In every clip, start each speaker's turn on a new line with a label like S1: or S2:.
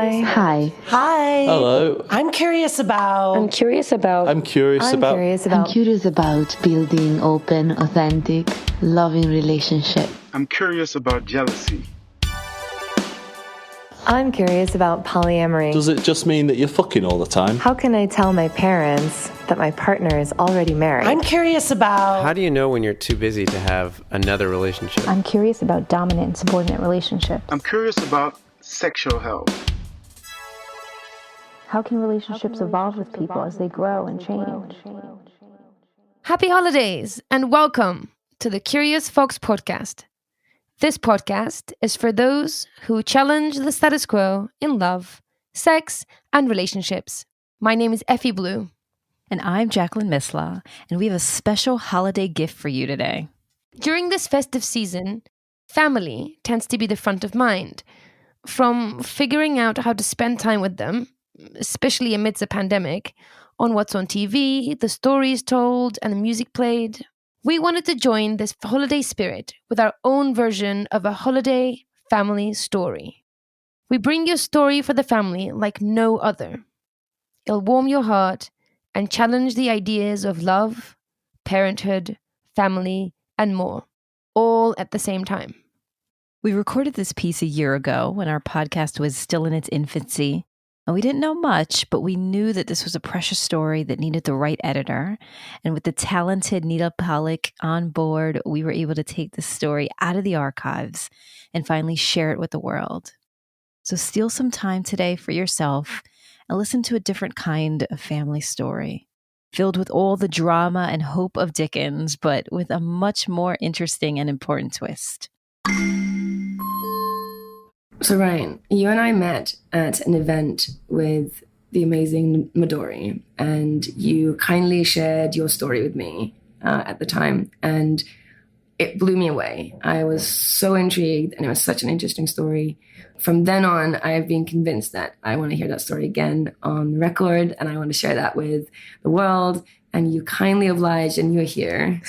S1: Hi.
S2: Hi.
S3: Hi.
S4: Hello.
S3: I'm curious about
S2: Building open, authentic, loving relationship.
S5: I'm curious about jealousy.
S1: I'm curious about polyamory.
S4: Does it just mean that you're fucking all the time?
S1: How can I tell my parents that my partner is already married?
S3: I'm curious about
S6: How do you know when you're too busy to have another relationship?
S7: I'm curious about dominant and subordinate relationships.
S5: I'm curious about sexual health.
S7: How can relationships evolve with people as they grow and change?
S8: Happy holidays and welcome to the Curious Folks podcast. This podcast is for those who challenge the status quo in love, sex, and relationships. My name is Effy Blue.
S9: And I'm Jacqueline Mislaw, and we have a special holiday gift for you today.
S8: During this festive season, family tends to be the front of mind. From figuring out how to spend time with them, especially amidst a pandemic, on what's on TV, the stories told, and the music played, we wanted to join this holiday spirit with our own version of a holiday family story. We bring you a story for the family like no other. It'll warm your heart and challenge the ideas of love, parenthood, family, and more, all at the same time.
S9: We recorded this piece a year ago when our podcast was still in its infancy. And we didn't know much, but we knew that this was a precious story that needed the right editor. And with the talented Nita Pollock on board, we were able to take this story out of the archives and finally share it with the world. So steal some time today for yourself and listen to a different kind of family story, filled with all the drama and hope of Dickens, but with a much more interesting and important twist.
S10: So Ryan, you and I met at an event with the amazing Midori, and you kindly shared your story with me at the time, and it blew me away. I was so intrigued, and it was such an interesting story. From then on, I have been convinced that I want to hear that story again on the record, and I want to share that with the world, and you kindly obliged, and you're here.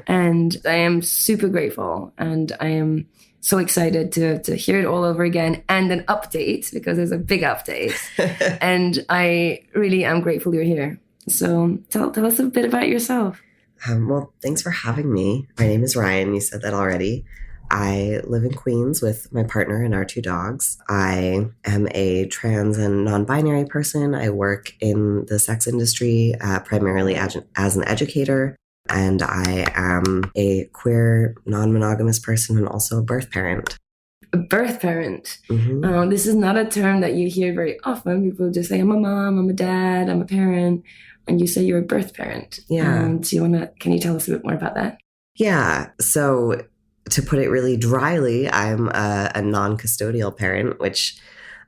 S10: And I am super grateful, and I am so excited to hear it all over again and an update, because there's a big update. And I really am grateful you're here. So tell us a bit about yourself.
S11: Well, thanks for having me. My name is Ryan. You said that already. I live in Queens with my partner and our 2 dogs. I am a trans and non-binary person. I work in the sex industry, primarily as an educator. And I am a queer, non-monogamous person and also a birth parent.
S10: A birth parent.
S11: Mm-hmm.
S10: This is not a term that you hear very often. People just say, I'm a mom, I'm a dad, I'm a parent. And you say you're a birth parent.
S11: Yeah.
S10: Can you tell us a bit more about that?
S11: Yeah. So to put it really dryly, I'm a non-custodial parent, which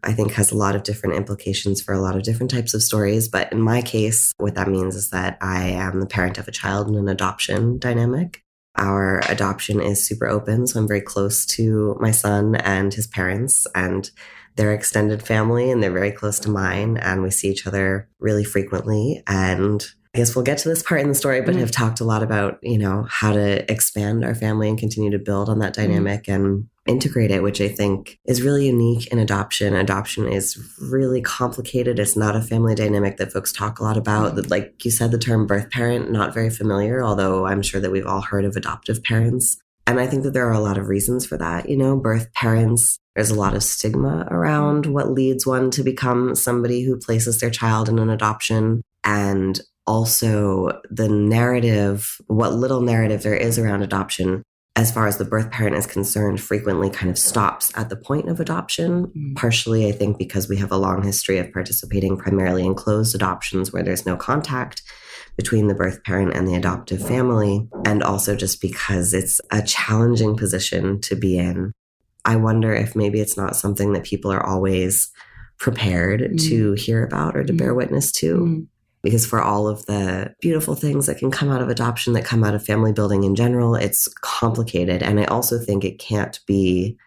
S11: I think has a lot of different implications for a lot of different types of stories. But in my case, what that means is that I am the parent of a child in an adoption dynamic. Our adoption is super open, so I'm very close to my son and his parents and their extended family, and they're very close to mine, and we see each other really frequently. And I guess we'll get to this part in the story, but have talked a lot about, how to expand our family and continue to build on that dynamic and integrate it, which I think is really unique in adoption. Adoption is really complicated. It's not a family dynamic that folks talk a lot about. Like you said, the term birth parent, not very familiar, although I'm sure that we've all heard of adoptive parents. And I think that there are a lot of reasons for that. Birth parents, there's a lot of stigma around what leads one to become somebody who places their child in an adoption. And also the narrative, what little narrative there is around adoption, as far as the birth parent is concerned, frequently kind of stops at the point of adoption. Partially, I think, because we have a long history of participating primarily in closed adoptions where there's no contact between the birth parent and the adoptive family, and also just because it's a challenging position to be in. I wonder if maybe it's not something that people are always prepared to hear about or to bear witness to. Because for all of the beautiful things that can come out of adoption, that come out of family building in general, it's complicated. And I also think it can't be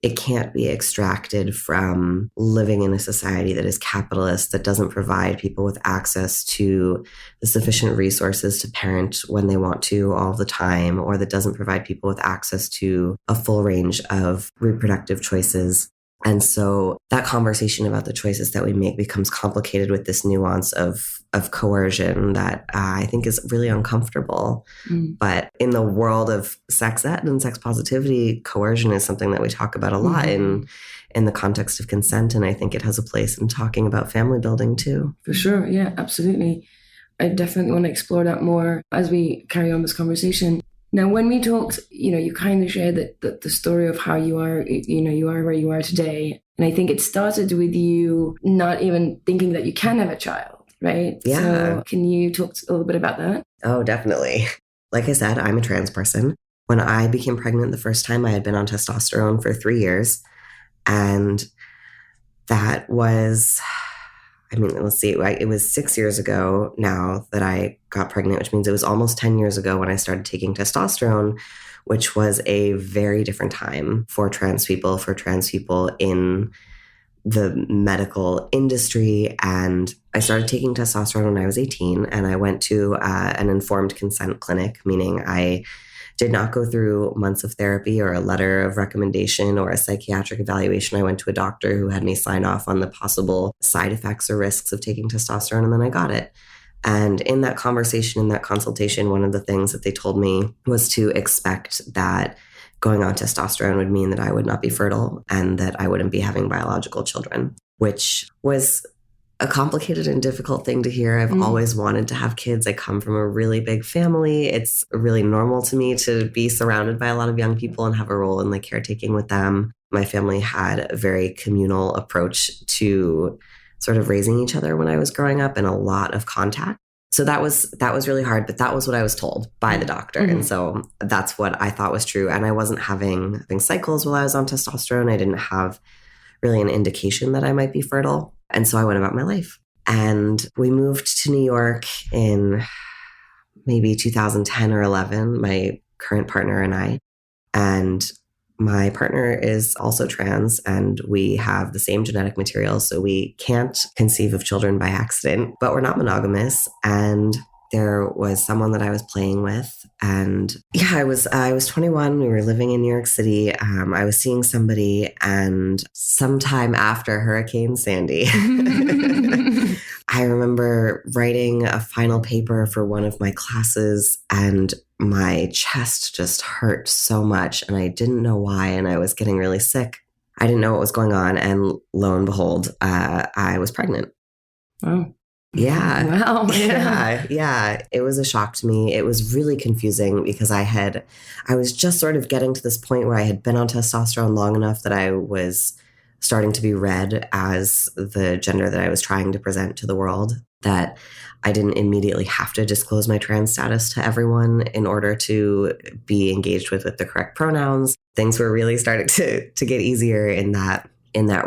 S11: extracted from living in a society that is capitalist, that doesn't provide people with access to the sufficient resources to parent when they want to all the time, or that doesn't provide people with access to a full range of reproductive choices. And so that conversation about the choices that we make becomes complicated with this nuance of coercion that I think is really uncomfortable. But in the world of sex ed and sex positivity, coercion is something that we talk about a lot in the context of consent. And I think it has a place in talking about family building too.
S10: For sure. Yeah, absolutely. I definitely want to explore that more as we carry on this conversation. Now, when we talked, you kind of shared that the story of how you are, you are where you are today. And I think it started with you not even thinking that you can have a child, right?
S11: Yeah.
S10: So can you talk a little bit about that?
S11: Oh, definitely. Like I said, I'm a trans person. When I became pregnant the first time, I had been on testosterone for 3 years. And that was... let's see, it was 6 years ago now that I got pregnant, which means it was almost 10 years ago when I started taking testosterone, which was a very different time for trans people in the medical industry. And I started taking testosterone when I was 18, and I went to an informed consent clinic, meaning I did not go through months of therapy or a letter of recommendation or a psychiatric evaluation. I went to a doctor who had me sign off on the possible side effects or risks of taking testosterone, and then I got it. And in that conversation, in that consultation, one of the things that they told me was to expect that going on testosterone would mean that I would not be fertile and that I wouldn't be having biological children, which was a complicated and difficult thing to hear. I've always wanted to have kids. I come from a really big family. It's really normal to me to be surrounded by a lot of young people and have a role in caretaking with them. My family had a very communal approach to sort of raising each other when I was growing up, and a lot of contact. So that was really hard, but that was what I was told by the doctor. And so that's what I thought was true. And I wasn't having cycles while I was on testosterone. I didn't have really an indication that I might be fertile. And so I went about my life. And we moved to New York in maybe 2010 or 11, my current partner and I. And my partner is also trans, and we have the same genetic material, so we can't conceive of children by accident, but we're not monogamous. And there was someone that I was playing with, and I was 21. We were living in New York City. I was seeing somebody, and sometime after Hurricane Sandy, I remember writing a final paper for one of my classes, and my chest just hurt so much, and I didn't know why, and I was getting really sick. I didn't know what was going on, and lo and behold, I was pregnant.
S10: Oh.
S11: Yeah.
S10: Wow.
S11: Yeah. It was a shock to me. It was really confusing because I was just sort of getting to this point where I had been on testosterone long enough that I was starting to be read as the gender that I was trying to present to the world, that I didn't immediately have to disclose my trans status to everyone in order to be engaged with the correct pronouns. Things were really starting to get easier in that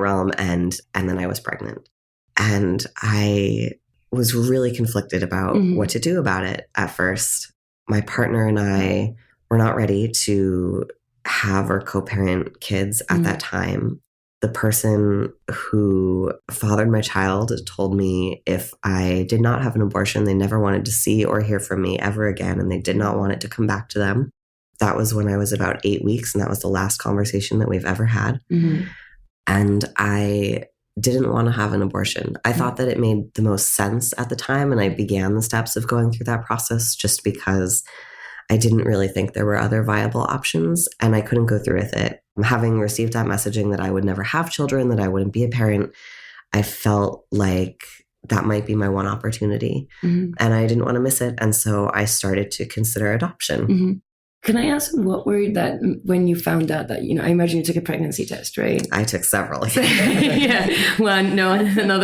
S11: realm. And then I was pregnant. And I was really conflicted about what to do about it at first. My partner and I were not ready to have or co-parent kids at that time. The person who fathered my child told me if I did not have an abortion, they never wanted to see or hear from me ever again, and they did not want it to come back to them. That was when I was about 8 weeks, and that was the last conversation that we've ever had. And I didn't want to have an abortion. I thought that it made the most sense at the time, and I began the steps of going through that process just because I didn't really think there were other viable options, and I couldn't go through with it. Having received that messaging that I would never have children, that I wouldn't be a parent, I felt like that might be my one opportunity, and I didn't want to miss it. And so I started to consider adoption.
S10: Can I ask what were that when you found out that, I imagine you took a pregnancy test, right?
S11: I took several.
S10: Another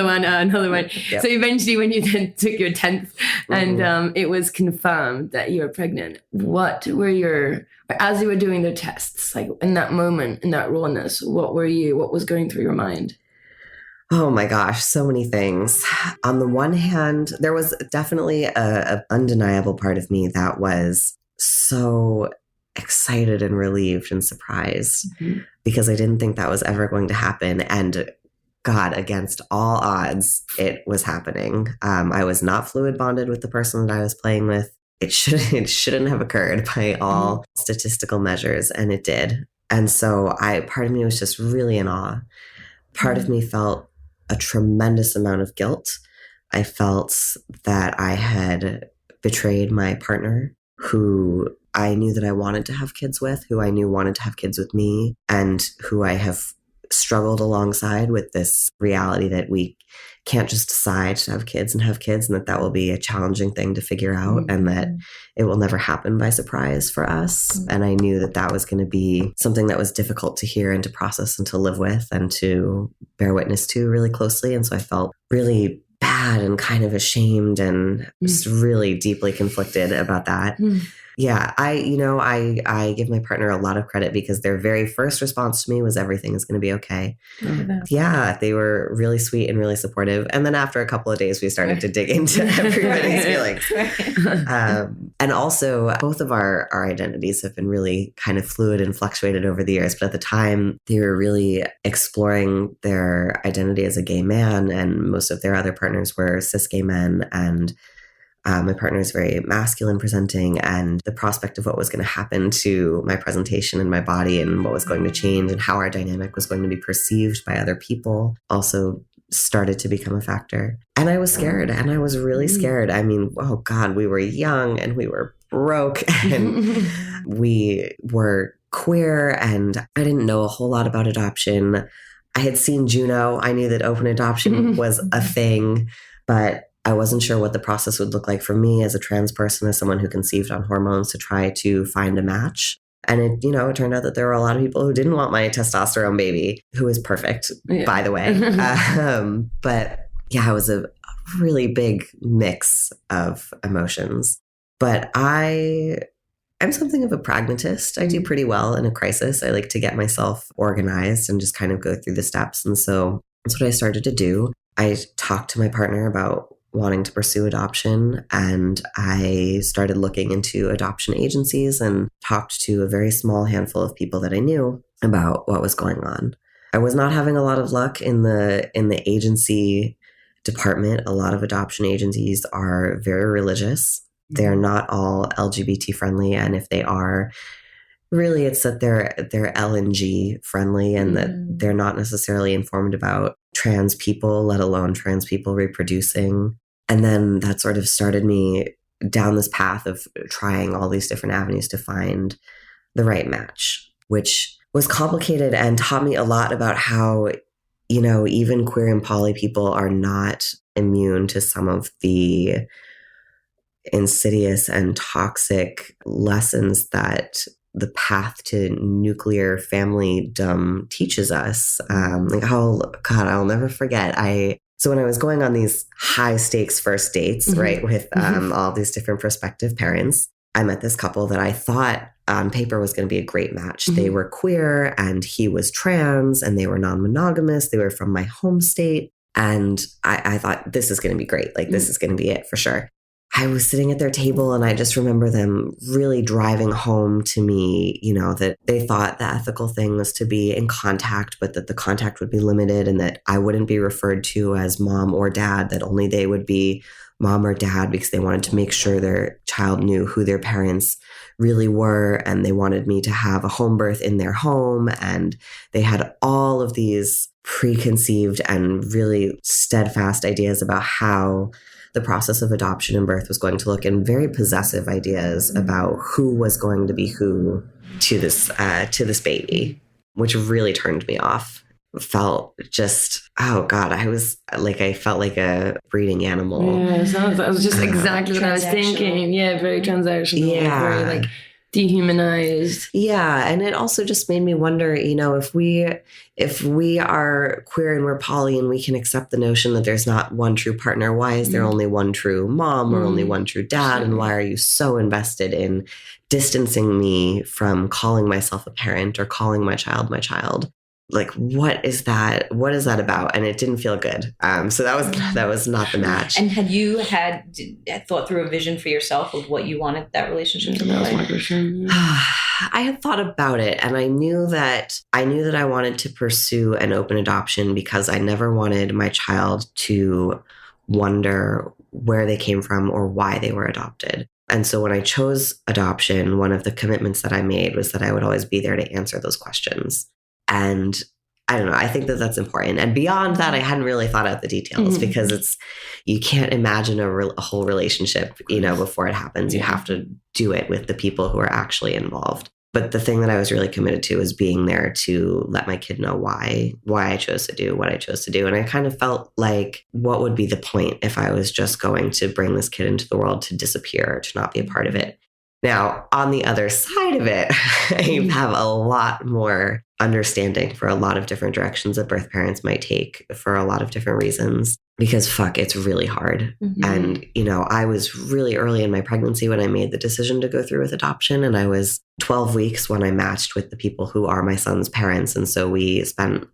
S10: one. Yep. So eventually when you then took your 10th and it was confirmed that you were pregnant, what were as you were doing the tests, like in that moment, in that rawness, what was going through your mind?
S11: Oh my gosh, so many things. On the one hand, there was definitely a undeniable part of me that was so excited and relieved and surprised because I didn't think that was ever going to happen. And God, against all odds, it was happening. I was not fluid bonded with the person that I was playing with. It shouldn't have occurred by all statistical measures, and it did. And so part of me was just really in awe. Part of me felt a tremendous amount of guilt. I felt that I had betrayed my partner, who I knew that I wanted to have kids with, who I knew wanted to have kids with me, and who I have struggled alongside with this reality that we can't just decide to have kids, and that will be a challenging thing to figure out, and that it will never happen by surprise for us. And I knew that that was going to be something that was difficult to hear and to process and to live with and to bear witness to really closely. And so I felt really bad and kind of ashamed and just really deeply conflicted about that. Yeah, I give my partner a lot of credit because their very first response to me was everything is going to be okay. Yeah, they were really sweet and really supportive. And then after a couple of days, we started to dig into everybody's feelings. And also, both of our identities have been really kind of fluid and fluctuated over the years. But at the time, they were really exploring their identity as a gay man, and most of their other partners were cis gay men. And my partner is very masculine presenting, and the prospect of what was going to happen to my presentation and my body and what was going to change and how our dynamic was going to be perceived by other people also started to become a factor. And I was scared, and I was really scared. I mean, oh God, we were young and we were broke and we were queer, and I didn't know a whole lot about adoption. I had seen Juno. I knew that open adoption was a thing, but I wasn't sure what the process would look like for me as a trans person, as someone who conceived on hormones, to try to find a match. And it turned out that there were a lot of people who didn't want my testosterone baby, who is perfect, by the way. But yeah, it was a really big mix of emotions. But I'm something of a pragmatist. I do pretty well in a crisis. I like to get myself organized and just kind of go through the steps. And so that's what I started to do. I talked to my partner about wanting to pursue adoption, and I started looking into adoption agencies and talked to a very small handful of people that I knew about what was going on. I was not having a lot of luck in the agency department. A lot of adoption agencies are very religious. They're not all LGBT friendly, and if they are, really it's that they're LNG friendly, and that they're not necessarily informed about trans people, let alone trans people reproducing. And then that sort of started me down this path of trying all these different avenues to find the right match, which was complicated and taught me a lot about how, even queer and poly people are not immune to some of the insidious and toxic lessons that the path to nuclear familydom teaches us. I'll never forget. So when I was going on these high stakes first dates, right, with all these different prospective parents, I met this couple that I thought on paper was going to be a great match. They were queer and he was trans, and they were non-monogamous. They were from my home state. And I thought, this is going to be great. Like, this is going to be it for sure. I was sitting at their table, and I just remember them really driving home to me, that they thought the ethical thing was to be in contact, but that the contact would be limited, and that I wouldn't be referred to as mom or dad, that only they would be mom or dad, because they wanted to make sure their child knew who their parents really were. And they wanted me to have a home birth in their home. And they had all of these preconceived and really steadfast ideas about how the process of adoption and birth was going to look, and very possessive ideas about who was going to be who to this baby, which really turned me off. Felt just, oh God, I felt like a breeding animal.
S10: Yeah, that was just exactly what I was thinking. Yeah, very transactional. Yeah. Very dehumanized.
S11: Yeah. And it also just made me wonder, if we are queer and we're poly and we can accept the notion that there's not one true partner, why is there only one true mom or only one true dad? And why are you so invested in distancing me from calling myself a parent or calling my child my child? Like, what is that? What is that about? And it didn't feel good. So that was not the match.
S12: And had you thought through a vision for yourself of what you wanted that relationship to look like? That was my question.
S11: I had thought about it, and I knew that I wanted to pursue an open adoption because I never wanted my child to wonder where they came from or why they were adopted. And so when I chose adoption, one of the commitments that I made was that I would always be there to answer those questions. And I don't know. I think that that's important. And beyond that, I hadn't really thought out the details because you can't imagine a whole relationship, before it happens. You have to do it with the people who are actually involved. But the thing that I was really committed to was being there to let my kid know why I chose to do what I chose to do. And I kind of felt like, what would be the point if I was just going to bring this kid into the world to disappear, to not be a part of it? Now, on the other side of it, I have a lot more understanding for a lot of different directions that birth parents might take for a lot of different reasons. Because it's really hard. And, I was really early in my pregnancy when I made the decision to go through with adoption. And I was 12 weeks when I matched with the people who are my son's parents. And so we spent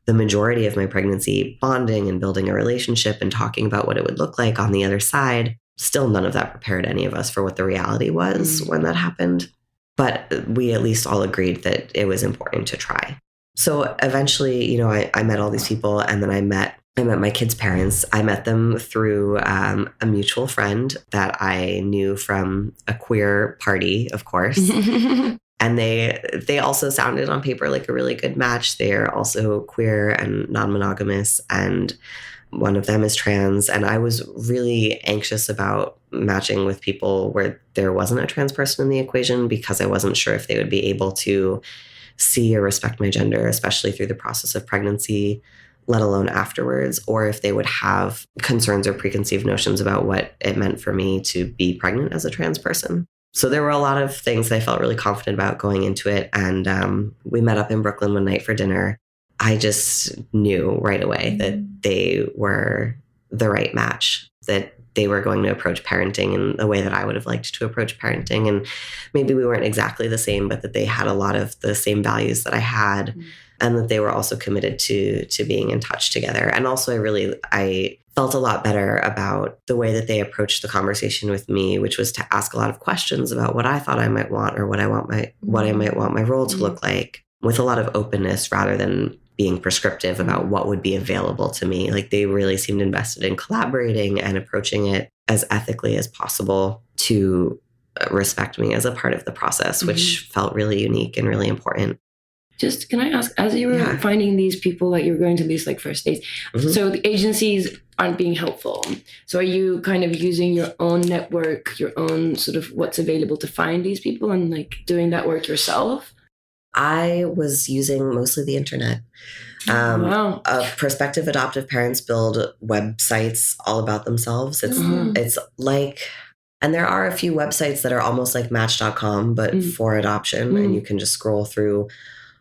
S11: the majority of my pregnancy bonding and building a relationship and talking about what it would look like on the other side. Still, none of that prepared any of us for what the reality was when that happened. But we at least all agreed that it was important to try. So eventually, I met all these people, and then I met my kids' parents. I met them through a mutual friend that I knew from a queer party, of course. And they also sounded on paper like a really good match. They're also queer and non-monogamous, and one of them is trans. And I was really anxious about matching with people where there wasn't a trans person in the equation, because I wasn't sure if they would be able to see or respect my gender, especially through the process of pregnancy, let alone afterwards, or if they would have concerns or preconceived notions about what it meant for me to be pregnant as a trans person. So there were a lot of things that I felt really confident about going into it. And we met up in Brooklyn one night for dinner. I just knew right away that they were the right match, that they were going to approach parenting in a way that I would have liked to approach parenting. And maybe we weren't exactly the same, but that they had a lot of the same values that I had. And that they were also committed to being in touch together. And also I felt a lot better about the way that they approached the conversation with me, which was to ask a lot of questions about what I thought I might want, or what I might want my role to look like, with a lot of openness rather than being prescriptive about what would be available to me. Like, they really seemed invested in collaborating and approaching it as ethically as possible to respect me as a part of the process, which felt really unique and really important.
S10: Just, can I ask, as you were finding these people that you're going to these first dates, so the agencies aren't being helpful. So are you kind of using your own network, your own sort of what's available to find these people, and doing that work yourself?
S11: I was using mostly the internet. Prospective adoptive parents build websites all about themselves. It's like, and there are a few websites that are almost like Match.com, but for adoption, and you can just scroll through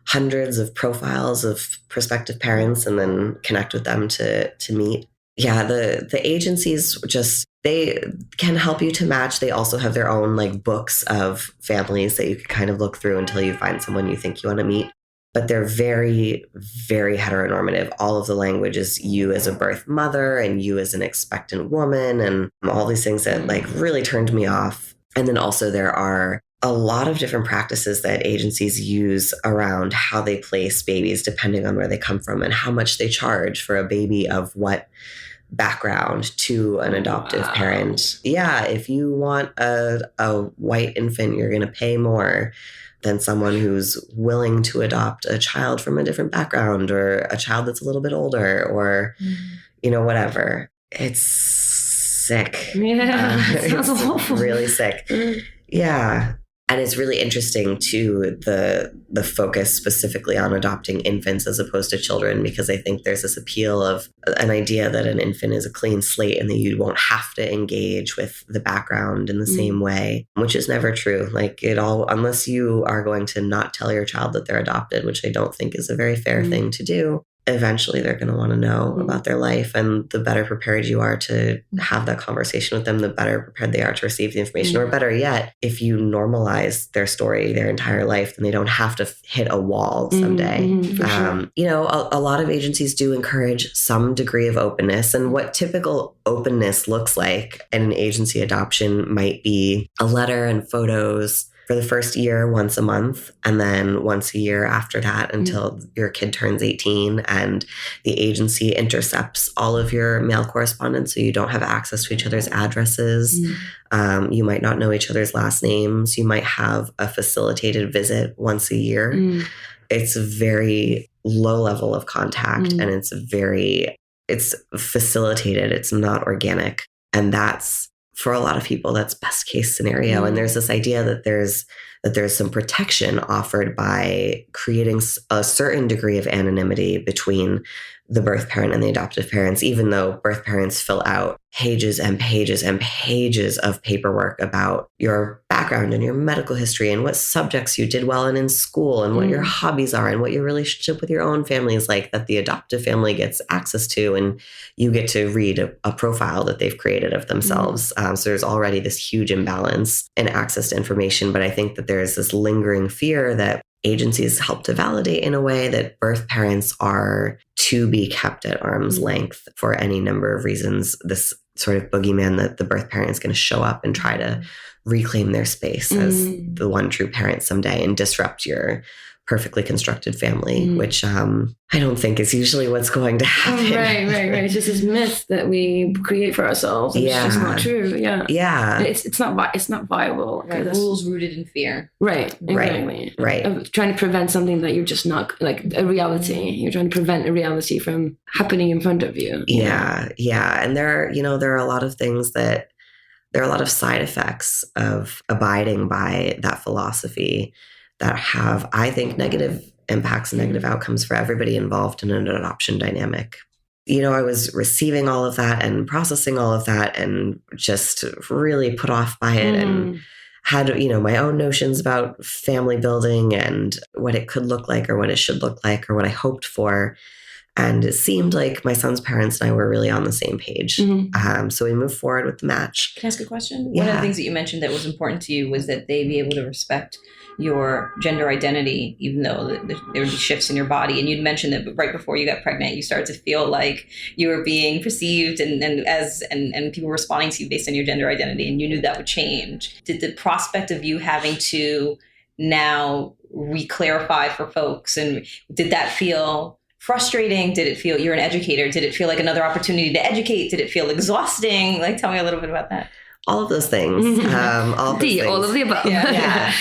S11: hundreds of profiles of prospective parents and then connect with them to meet. Yeah, the agencies they can help you to match. They also have their own books of families that you can kind of look through until you find someone you think you want to meet. But they're very, very heteronormative. All of the language is you as a birth mother and you as an expectant woman, and all these things that really turned me off. And then also there are a lot of different practices that agencies use around how they place babies, depending on where they come from and how much they charge for a baby of what background to an adoptive parent. Yeah, if you want a white infant, you're going to pay more than someone who's willing to adopt a child from a different background, or a child that's a little bit older, or, whatever. It's sick.
S10: Yeah,
S11: it's awful. Really sick. Yeah. And it's really interesting, too, the focus specifically on adopting infants as opposed to children, because I think there's this appeal of an idea that an infant is a clean slate and that you won't have to engage with the background in the same way, which is never true. Unless you are going to not tell your child that they're adopted, which I don't think is a very fair thing to do. Eventually they're going to want to know about their life, and the better prepared you are to have that conversation with them, the better prepared they are to receive the information. Or better yet, if you normalize their story their entire life, then they don't have to hit a wall someday. Sure. A lot of agencies do encourage some degree of openness, and what typical openness looks like in an agency adoption might be a letter and photos for the first year, once a month, and then once a year after that until your kid turns 18, and the agency intercepts all of your mail correspondence, so you don't have access to each other's addresses. You might not know each other's last names. You might have a facilitated visit once a year. It's very low level of contact and it's facilitated. It's not organic. And that's, for a lot of people, that's best case scenario. And there's this idea that there's some protection offered by creating a certain degree of anonymity between the birth parent and the adoptive parents, even though birth parents fill out pages and pages and pages of paperwork about your background and your medical history and what subjects you did well in school and what your hobbies are and what your relationship with your own family is like, that the adoptive family gets access to, and you get to read a profile that they've created of themselves. So there's already this huge imbalance in access to information. But I think that there's this lingering fear that agencies help to validate in a way that birth parents are to be kept at arm's length for any number of reasons. This sort of boogeyman that the birth parent is going to show up and try to reclaim their space as the one true parent someday and disrupt your perfectly constructed family, which I don't think is usually what's going to happen.
S10: Right. It's just this myth that we create for ourselves. It's just not true. Yeah. It's not viable.
S12: Right. Rules rooted in fear.
S10: Right. Exactly.
S11: Right.
S10: Of trying to prevent something that you're just not, like a reality. You're trying to prevent a reality from happening in front of you.
S11: Yeah. And there are a lot of things that, there are a lot of side effects of abiding by that philosophy that have, I think, negative impacts and negative outcomes for everybody involved in an adoption dynamic. I was receiving all of that and processing all of that and just really put off by it and had, my own notions about family building and what it could look like or what it should look like or what I hoped for. And it seemed like my son's parents and I were really on the same page. So we moved forward with the match.
S12: Can I ask a question? One of the things that you mentioned that was important to you was that they be able to respect your gender identity, even though there would be shifts in your body. And you'd mentioned that right before you got pregnant, you started to feel like you were being perceived and people were responding to you based on your gender identity, and you knew that would change. Did the prospect of you having to now re-clarify for folks, and did that feel frustrating? Did it feel, you're an educator, did it feel like another opportunity to educate? Did it feel exhausting? Like, tell me a little bit about that.
S11: All of those things. All of
S10: the above.
S11: Yeah.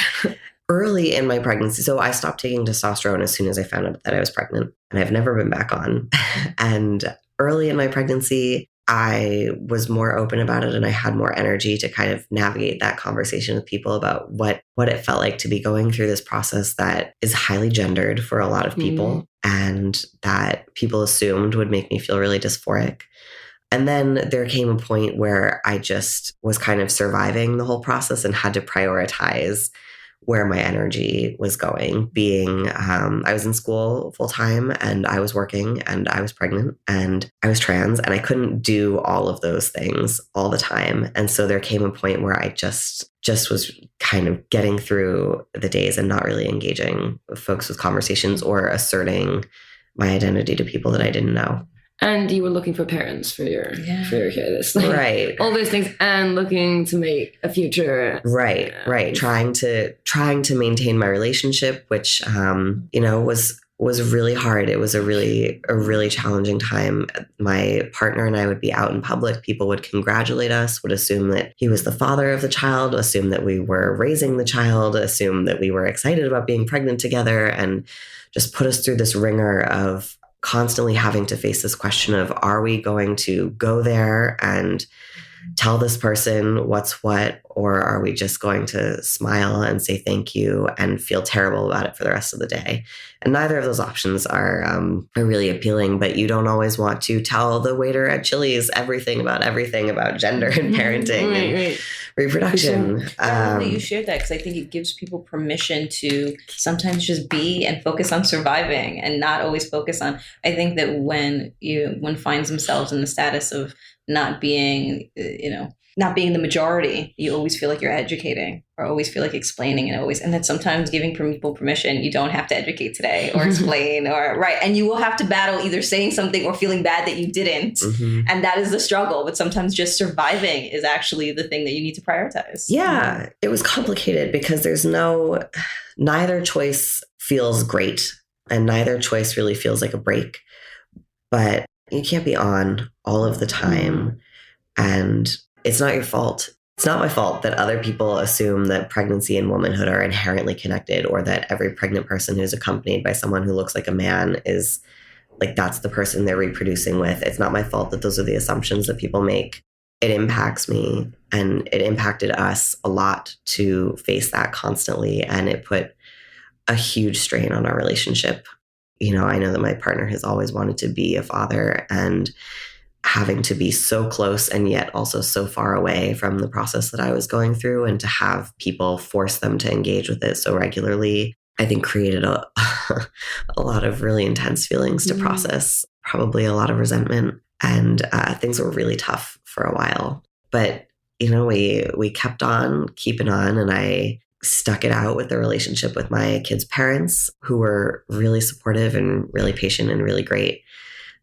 S11: Early in my pregnancy, so I stopped taking testosterone as soon as I found out that I was pregnant, and I've never been back on. And early in my pregnancy, I was more open about it, and I had more energy to kind of navigate that conversation with people about what it felt like to be going through this process that is highly gendered for a lot of people, and that people assumed would make me feel really dysphoric. And then there came a point where I just was kind of surviving the whole process and had to prioritize where my energy was going, being I was in school full time and I was working and I was pregnant and I was trans, and I couldn't do all of those things all the time. And so there came a point where I just was kind of getting through the days and not really engaging with folks with conversations or asserting my identity to people that I didn't know.
S10: And you were looking for parents for your kids,
S11: right?
S10: All those things, and looking to make a future,
S11: right. Trying to maintain my relationship, which was really hard. It was a really challenging time. My partner and I would be out in public. People would congratulate us, would assume that he was the father of the child, assume that we were raising the child, assume that we were excited about being pregnant together, and just put us through this ringer of constantly having to face this question of, are we going to go there and tell this person what's what, or are we just going to smile and say thank you and feel terrible about it for the rest of the day? And neither of those options are really appealing, but you don't always want to tell the waiter at Chili's everything about gender and parenting and reproduction.
S12: I love that you shared that, because I think it gives people permission to sometimes just be and focus on surviving and not always focus on, I think that when one finds themselves in the status of not being, not being the majority, you always feel like you're educating or always feel like explaining, and that sometimes giving people permission, you don't have to educate today or explain and you will have to battle either saying something or feeling bad that you didn't. And that is the struggle, but sometimes just surviving is actually the thing that you need to prioritize.
S11: Yeah, it was complicated because neither choice feels great and neither choice really feels like a break, but you can't be on all of the time, and it's not your fault. It's not my fault that other people assume that pregnancy and womanhood are inherently connected, or that every pregnant person who's accompanied by someone who looks like a man is like, that's the person they're reproducing with. It's not my fault that those are the assumptions that people make. It impacts me, and it impacted us a lot to face that constantly. And it put a huge strain on our relationship. You know, I know that my partner has always wanted to be a father, and having to be so close and yet also so far away from the process that I was going through, and to have people force them to engage with it so regularly, I think created a lot of really intense feelings to process, probably a lot of resentment, and things were really tough for a while. But, you know, we kept on keeping on, and I stuck it out with the relationship with my kids' parents, who were really supportive and really patient and really great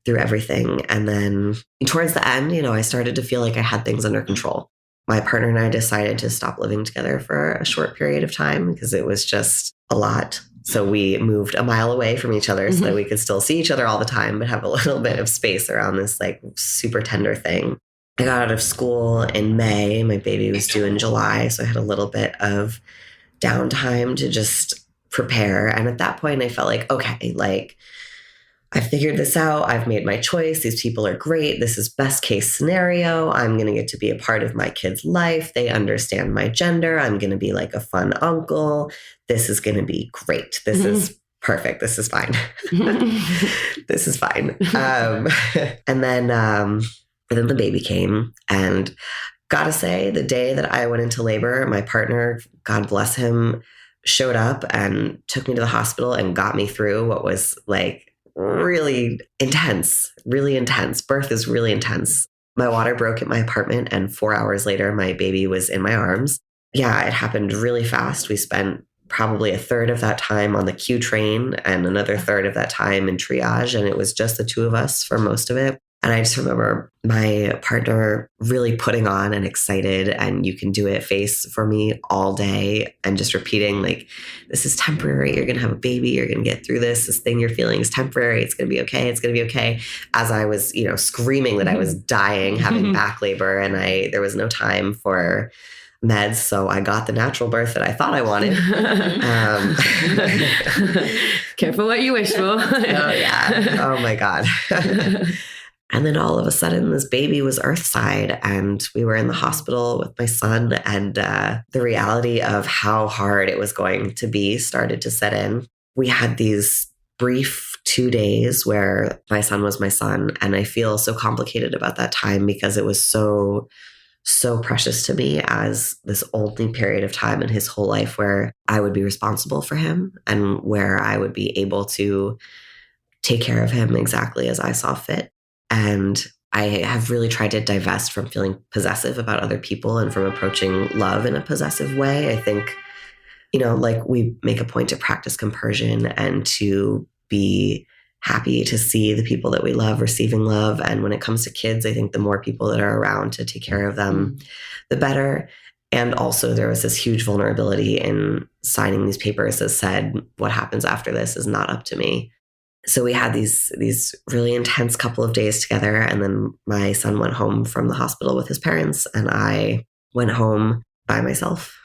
S11: through everything. And then towards the end, you know, I started to feel like I had things under control. My partner and I decided to stop living together for a short period of time because it was just a lot. So we moved a mile away from each other so that we could still see each other all the time, but have a little bit of space around this like super tender thing. I got out of school in May. My baby was due in July. So I had a little bit of downtime to just prepare. And at that point, I felt like, okay, like, I figured this out. I've made my choice. These people are great. This is best case scenario. I'm going to get to be a part of my kid's life. They understand my gender. I'm going to be like a fun uncle. This is going to be great. This is perfect. This is fine. This is fine. And then the baby came, and gotta say, the day that I went into labor, my partner, God bless him, showed up and took me to the hospital and got me through what was like really intense, really intense. Birth is really intense. My water broke at my apartment, and 4 hours later, my baby was in my arms. Yeah, it happened really fast. We spent probably a third of that time on the Q train and another third of that time in triage. And it was just the two of us for most of it. And I just remember my partner really putting on an excited and you can do it face for me all day, and just repeating like, this is temporary. You're going to have a baby. You're going to get through this. This thing you're feeling is temporary. It's going to be okay. It's going to be okay. As I was, you know, screaming that I was dying, having back labor, and there was no time for meds. So I got the natural birth that I thought I wanted.
S10: Careful what you wish for.
S11: Oh yeah. Oh my God. And then all of a sudden, this baby was earthside, and we were in the hospital with my son, and the reality of how hard it was going to be started to set in. We had these brief 2 days where my son was my son, and I feel so complicated about that time because it was so precious to me as this only period of time in his whole life where I would be responsible for him and where I would be able to take care of him exactly as I saw fit. And I have really tried to divest from feeling possessive about other people and from approaching love in a possessive way. I think, you know, like we make a point to practice compersion and to be happy to see the people that we love receiving love. And when it comes to kids, I think the more people that are around to take care of them, the better. And also there was this huge vulnerability in signing these papers that said, what happens after this is not up to me. So we had these really intense couple of days together. And then my son went home from the hospital with his parents, and I went home by myself.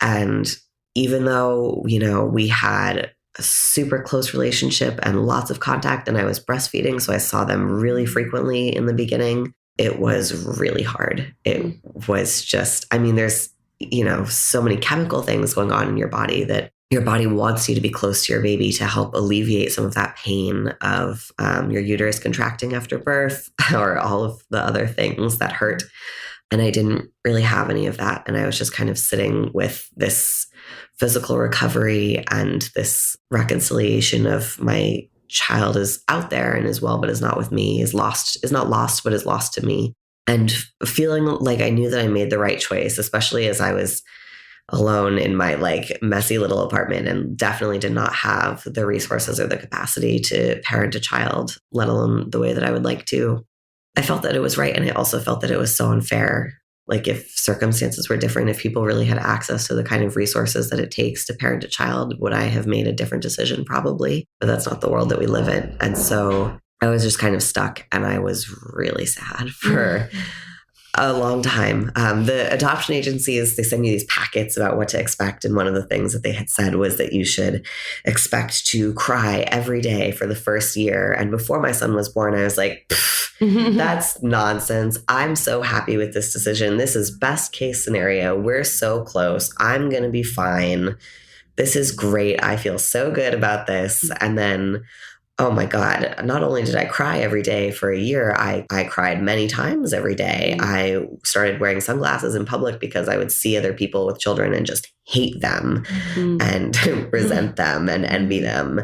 S11: And even though, you know, we had a super close relationship and lots of contact, and I was breastfeeding, so I saw them really frequently in the beginning, it was really hard. It was just, I mean, there's, you know, so many chemical things going on in your body that your body wants you to be close to your baby to help alleviate some of that pain of your uterus contracting after birth or all of the other things that hurt. And I didn't really have any of that. And I was just kind of sitting with this physical recovery and this reconciliation of my child is out there and is well, but is not with me, is not lost, but is lost to me. And feeling like I knew that I made the right choice, especially as I was alone in my like messy little apartment and definitely did not have the resources or the capacity to parent a child, let alone the way that I would like to. I felt that it was right. And I also felt that it was so unfair. Like if circumstances were different, if people really had access to the kind of resources that it takes to parent a child, would I have made a different decision? Probably, but that's not the world that we live in. And so I was just kind of stuck, and I was really sad for A long time. The adoption agencies, they send you these packets about what to expect. And one of the things that they had said was that you should expect to cry every day for the first year. And before my son was born, I was like, that's nonsense. I'm so happy with this decision. This is best case scenario. We're so close. I'm going to be fine. This is great. I feel so good about this. And then, oh my God, not only did I cry every day for a year, I cried many times every day. I started wearing sunglasses in public because I would see other people with children and just hate them and resent them and envy them.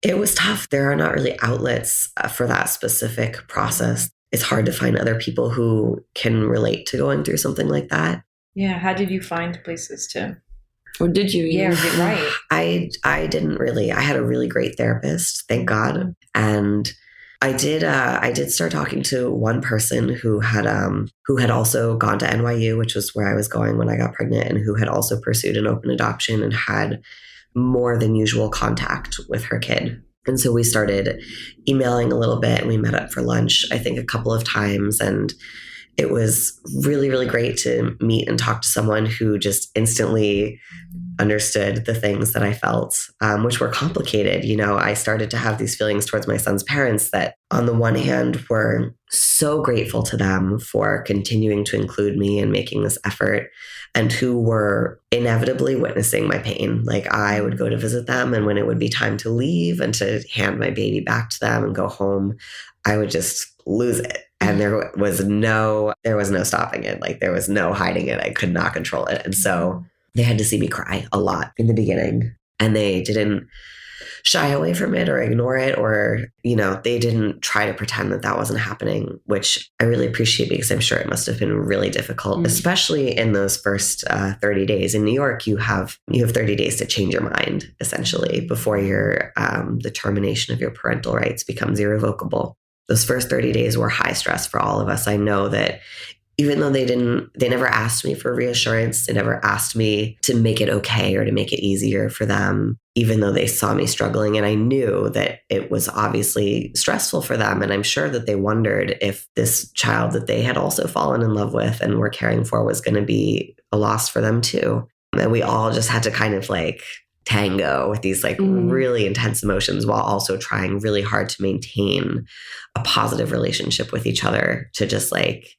S11: It was tough. There are not really outlets for that specific process. It's hard to find other people who can relate to going through something like that.
S12: Yeah. How did you find places to?
S10: Or did you?
S12: Yeah, right.
S11: I didn't really. I had a really great therapist, thank God. And I did start talking to one person who had also gone to NYU, which was where I was going when I got pregnant, and who had also pursued an open adoption and had more than usual contact with her kid. And so we started emailing a little bit, and we met up for lunch, I think a couple of times. And it was really, really great to meet and talk to someone who just instantly understood the things that I felt, which were complicated. You know, I started to have these feelings towards my son's parents that on the one hand were so grateful to them for continuing to include me and making this effort, and who were inevitably witnessing my pain. Like I would go to visit them, and when it would be time to leave and to hand my baby back to them and go home, I would just lose it. And there was no stopping it. Like there was no hiding it. I could not control it. And so they had to see me cry a lot in the beginning, and they didn't shy away from it or ignore it, or, you know, they didn't try to pretend that that wasn't happening, which I really appreciate because I'm sure it must have been really difficult, especially in those first 30 days. In New York, you have 30 days to change your mind, essentially, before the termination of your parental rights becomes irrevocable. Those first 30 days were high stress for all of us. I know that even though they never asked me for reassurance, they never asked me to make it okay or to make it easier for them, even though they saw me struggling. And I knew that it was obviously stressful for them. And I'm sure that they wondered if this child that they had also fallen in love with and were caring for was going to be a loss for them too. And we all just had to kind of like tango with these like really intense emotions while also trying really hard to maintain a positive relationship with each other to just like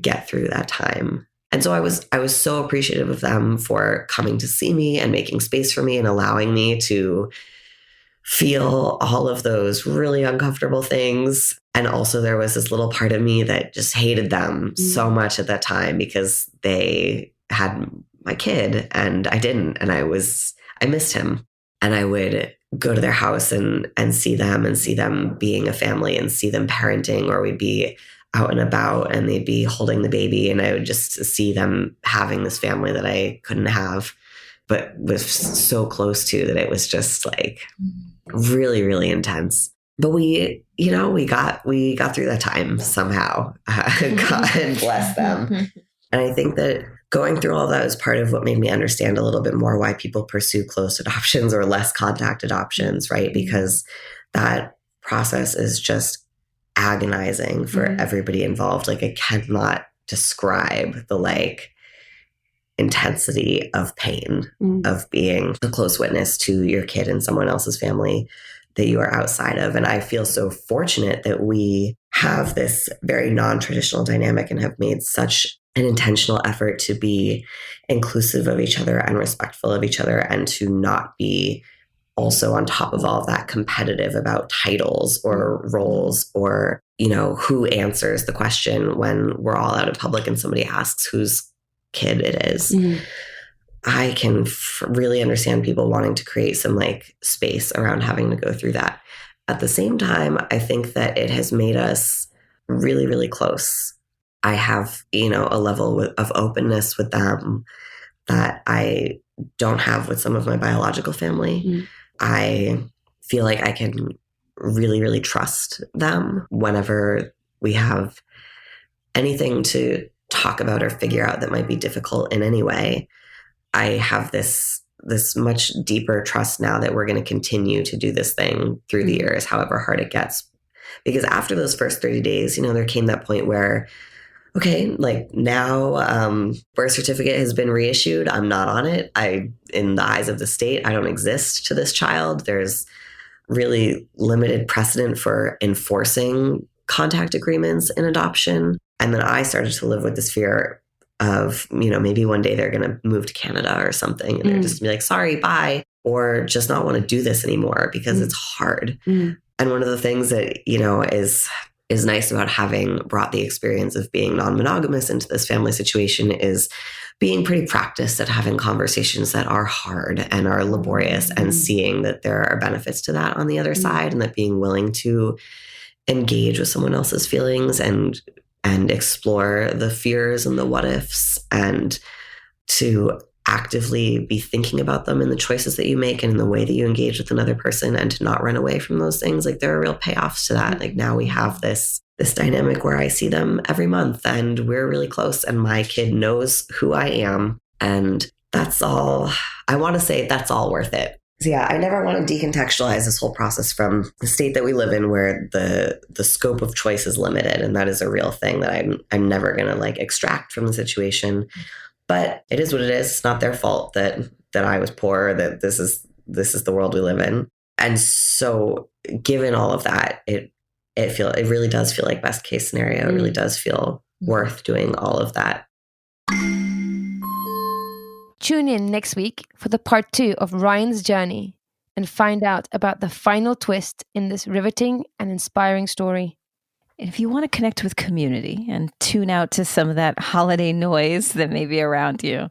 S11: get through that time. And so I was so appreciative of them for coming to see me and making space for me and allowing me to feel all of those really uncomfortable things. And also there was this little part of me that just hated them so much at that time because they had my kid and I didn't. And I missed him. And I would go to their house and see them being a family and see them parenting, or we'd be out and about and they'd be holding the baby, and I would just see them having this family that I couldn't have, but was so close to, that it was just like really, really intense. But we got through that time somehow. God bless them. And I think that going through all that was part of what made me understand a little bit more why people pursue close adoptions or less contact adoptions, right? Because that process is just agonizing for everybody involved. Like I cannot describe the like intensity of pain of being a close witness to your kid and someone else's family that you are outside of. And I feel so fortunate that we have this very non-traditional dynamic and have made such an intentional effort to be inclusive of each other and respectful of each other, and to not be also on top of all of that competitive about titles or roles, or, you know, who answers the question when we're all out in public and somebody asks whose kid it is. I can really understand people wanting to create some like space around having to go through that. At the same time, I think that it has made us really, really close. I have, you know, a level of openness with them that I don't have with some of my biological family. I feel like I can really, really trust them whenever we have anything to talk about or figure out that might be difficult in any way. I have this much deeper trust now that we're going to continue to do this thing through the years, however hard it gets. Because after those first 30 days, you know, there came that point where okay, like now birth certificate has been reissued. I'm not on it. In the eyes of the state, I don't exist to this child. There's really limited precedent for enforcing contact agreements in adoption. And then I started to live with this fear of, maybe one day they're going to move to Canada or something and they're just gonna be like, sorry, bye, or just not want to do this anymore because it's hard. And one of the things that, is nice about having brought the experience of being non-monogamous into this family situation is being pretty practiced at having conversations that are hard and are laborious and seeing that there are benefits to that on the other side, and that being willing to engage with someone else's feelings and explore the fears and the what ifs, and to actively be thinking about them in the choices that you make and in the way that you engage with another person, and to not run away from those things. Like, there are real payoffs to that. Like, now we have this dynamic where I see them every month and we're really close, and my kid knows who I am. And that's all, I want to say that's all worth it. So yeah, I never want to decontextualize this whole process from the state that we live in, where the scope of choice is limited. And that is a real thing that I'm never going to like extract from the situation. But it is what it is. It's not their fault that I was poor, that this is the world we live in. And so given all of that, it really does feel like best case scenario. It really does feel worth doing all of that.
S8: Tune in next week for the part 2 of Ryan's journey and find out about the final twist in this riveting and inspiring story.
S9: If you want to connect with community and tune out to some of that holiday noise that may be around you,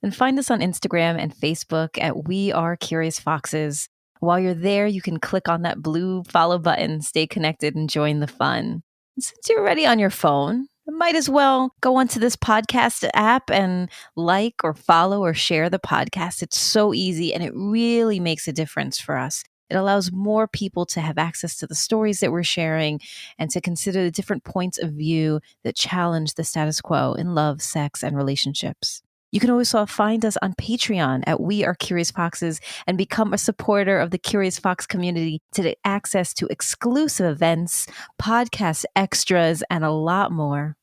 S9: then find us on Instagram and Facebook at We Are Curious Foxes. While you're there, you can click on that blue follow button, stay connected, and join the fun. And since you're already on your phone, you might as well go onto this podcast app and like or follow or share the podcast. It's so easy, and it really makes a difference for us. It allows more people to have access to the stories that we're sharing and to consider the different points of view that challenge the status quo in love, sex, and relationships. You can also find us on Patreon at We Are Curious Foxes and become a supporter of the Curious Fox community to get access to exclusive events, podcast extras, and a lot more.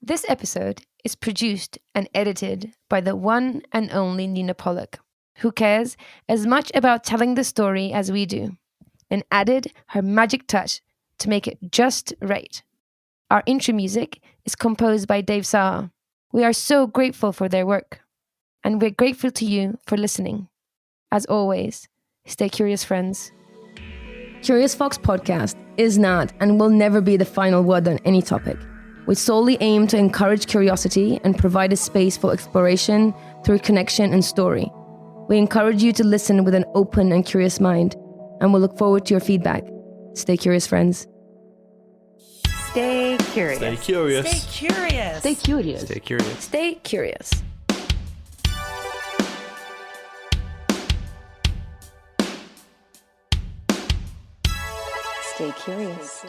S8: This episode is produced and edited by the one and only Nina Pollock, who cares as much about telling the story as we do, and added her magic touch to make it just right. Our intro music is composed by Dave Saar. We are so grateful for their work, and we're grateful to you for listening. As always, stay curious, friends. Curious Fox Podcast is not and will never be the final word on any topic. We solely aim to encourage curiosity and provide a space for exploration through connection and story. We encourage you to listen with an open and curious mind, and we'll look forward to your feedback. Stay curious, friends.
S1: Stay curious.
S4: Stay curious.
S3: Stay curious.
S2: Stay curious.
S6: Stay curious.
S8: Stay curious.
S1: Stay curious.